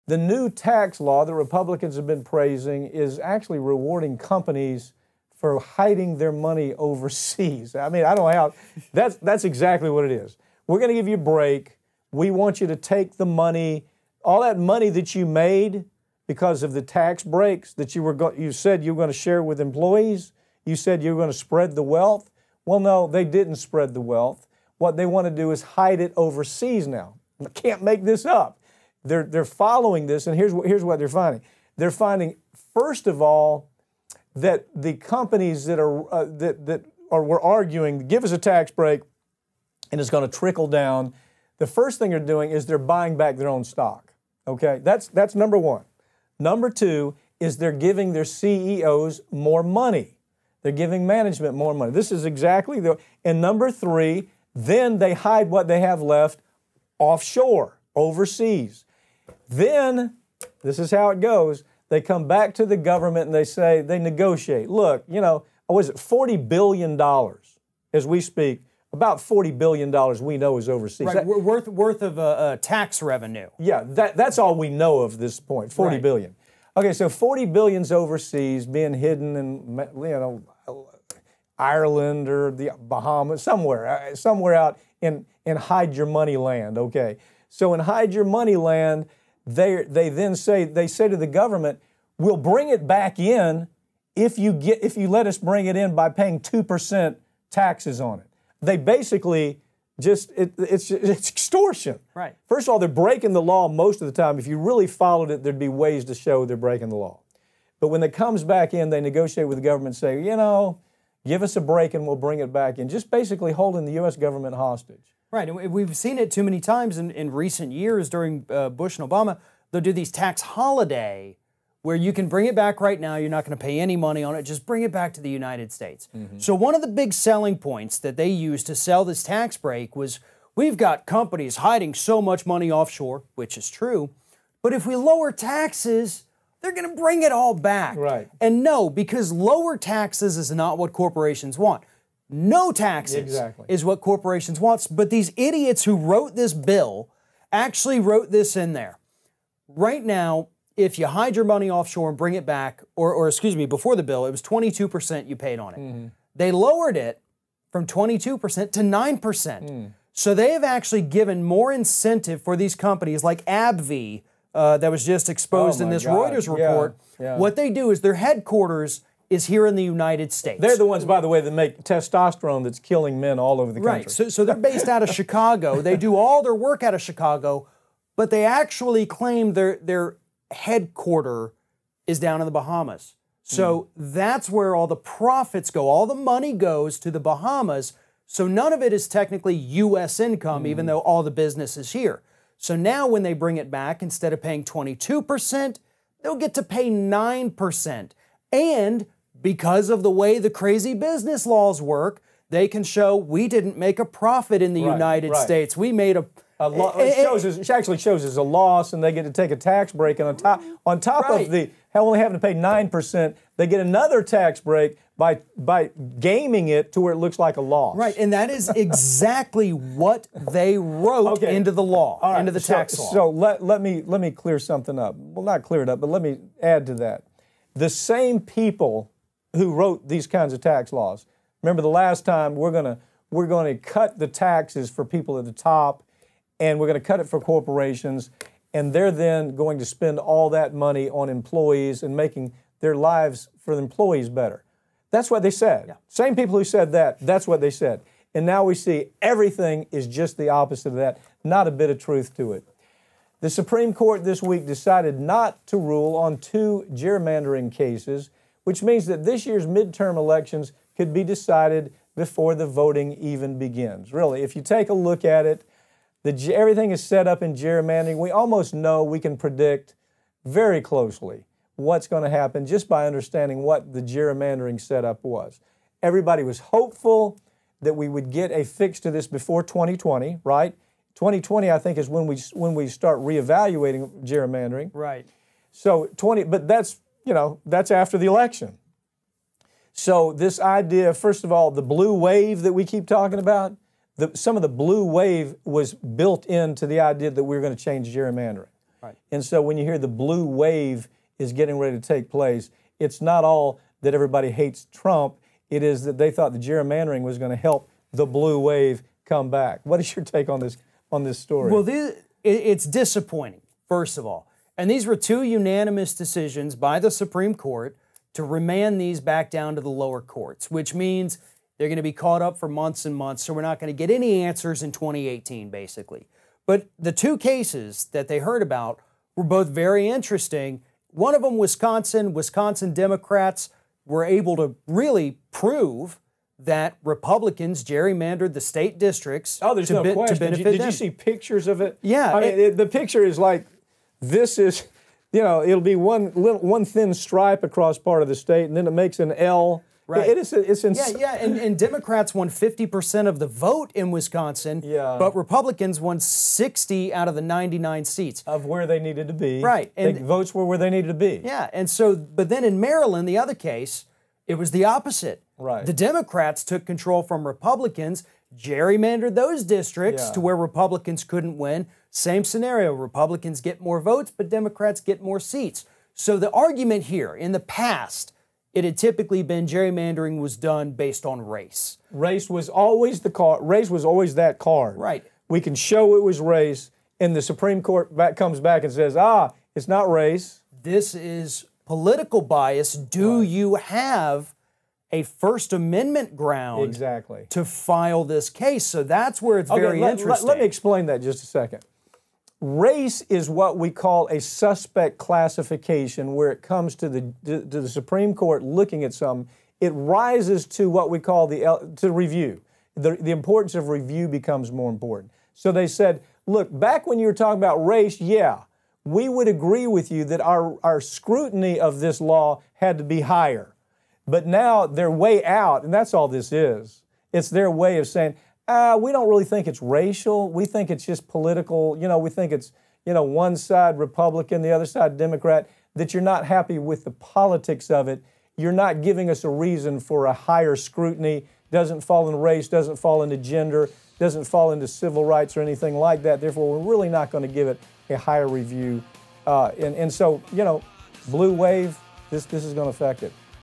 The new tax law that Republicans have been praising is actually rewarding companies for hiding their money overseas. I mean, I don't know how, that's exactly what it is. We're going to give you a break. We want you to take the money, all that money that you made because of the tax breaks that you said you were going to share with employees. You said you were going to spread the wealth. Well, no, they didn't spread the wealth. What they want to do is hide it overseas now. I can't make this up. They're following this, and here's what they're finding. They're finding, first of all, that the companies that were arguing, give us a tax break, and it's going to trickle down. The first thing they're doing is they're buying back their own stock. Okay, that's number one. Number two is they're giving their CEOs more money. They're giving management more money. This is exactly and number three, then they hide what they have left offshore, overseas. Then, this is how it goes, they come back to the government and they negotiate. Look, what is it, $40 billion as we speak, about $40 billion we know is overseas. Right, worth of tax revenue. Yeah, that's all we know of this point, $40 billion. Okay, so $40 billion's overseas, being hidden in, Ireland or the Bahamas, somewhere out in hide your money land, okay. So in hide your money land, they say to the government, we'll bring it back in if you let us bring it in by paying 2% taxes on it. They basically it's extortion. Right. First of all, they're breaking the law most of the time. If you really followed it, there'd be ways to show they're breaking the law. But when it comes back in, they negotiate with the government and say, give us a break and we'll bring it back in. Just basically holding the U.S. government hostage. Right, and we've seen it too many times in recent years during Bush and Obama. They'll do these tax holiday where you can bring it back right now. You're not going to pay any money on it. Just bring it back to the United States. Mm-hmm. So one of the big selling points that they used to sell this tax break was, we've got companies hiding so much money offshore, which is true, but if we lower taxes, they're going to bring it all back. Right. And no, because lower taxes is not what corporations want. No taxes is what corporations want. But these idiots who wrote this bill actually wrote this in there. Right now, if you hide your money offshore and bring it back, or excuse me, before the bill, it was 22% you paid on it. Mm-hmm. They lowered it from 22% to 9%. Mm. So they have actually given more incentive for these companies like AbbVie, that was just exposed in this Reuters report. Yeah. What they do is their headquarters is here in the United States. They're the ones, by the way, that make testosterone that's killing men all over the country. Right, so they're based out of Chicago. They do all their work out of Chicago, but they actually claim their headquarter is down in the Bahamas. So that's where all the profits go. All the money goes to the Bahamas, so none of it is technically U.S. income, even though all the business is here. So now when they bring it back, instead of paying 22%, they'll get to pay 9%. And because of the way the crazy business laws work, they can show we didn't make a profit in the United States. We made a it actually shows as a loss, and they get to take a tax break. And on top of the only having to pay 9%, they get another tax break by gaming it to where it looks like a loss. Right, and that is exactly what they wrote into the law, into the tax law. So let me clear something up. Well, not clear it up, but let me add to that. The same people who wrote these kinds of tax laws. Remember the last time we're going to cut the taxes for people at the top, and we're going to cut it for corporations, and they're then going to spend all that money on employees and making their lives for the employees better. That's what they said. Yeah. Same people who said that, that's what they said. And now we see everything is just the opposite of that, not a bit of truth to it. The Supreme Court this week decided not to rule on 2 gerrymandering cases, which means that this year's midterm elections could be decided before the voting even begins. Really, if you take a look at it, everything is set up in gerrymandering. We almost know, we can predict very closely what's going to happen just by understanding what the gerrymandering setup was. Everybody was hopeful that we would get a fix to this before 2020, right? 2020, I think, is when we start reevaluating gerrymandering. Right. So but that's after the election. So this idea, first of all, the blue wave that we keep talking about, some of the blue wave was built into the idea that we were going to change gerrymandering. Right. And so when you hear the blue wave is getting ready to take place, it's not all that everybody hates Trump. It is that they thought the gerrymandering was going to help the blue wave come back. What is your take on this story? Well, it's disappointing, first of all. And these were two unanimous decisions by the Supreme Court to remand these back down to the lower courts, which means they're going to be caught up for months and months, so we're not going to get any answers in 2018, basically. But the two cases that they heard about were both very interesting. One of them, Wisconsin Democrats were able to really prove that Republicans gerrymandered the state districts there's no question. to benefit Did them. you see pictures of it? Yeah. I mean, the picture is like, this is, it'll be one thin stripe across part of the state, and then it makes an L. Right. It's insane. Yeah, and Democrats won 50% of the vote in Wisconsin, but Republicans won 60 out of the 99 seats. Of where they needed to be. Right. And the votes were where they needed to be. Yeah, and so, but then in Maryland, the other case, it was the opposite. Right. The Democrats took control from Republicans, gerrymandered those districts to where Republicans couldn't win. Same scenario, Republicans get more votes, but Democrats get more seats. So the argument here, in the past, it had typically been gerrymandering was done based on race. Race was always race was always that card. Right. We can show it was race, and the Supreme Court comes back and says, it's not race. This is political bias. Do you have a First Amendment ground to file this case? So that's where it's very interesting. Let me explain that just a second. Race is what we call a suspect classification where it comes to the Supreme Court looking at something. It rises to what we call to review. The importance of review becomes more important. So they said, look, back when you were talking about race, we would agree with you that our scrutiny of this law had to be higher. But now they're way out, and that's all this is. It's their way of saying, we don't really think it's racial. We think it's just political. We think it's, one side Republican, the other side Democrat, that you're not happy with the politics of it. You're not giving us a reason for a higher scrutiny. Doesn't fall into race, doesn't fall into gender, doesn't fall into civil rights or anything like that. Therefore, we're really not going to give it a higher review. And so, blue wave, this is going to affect it.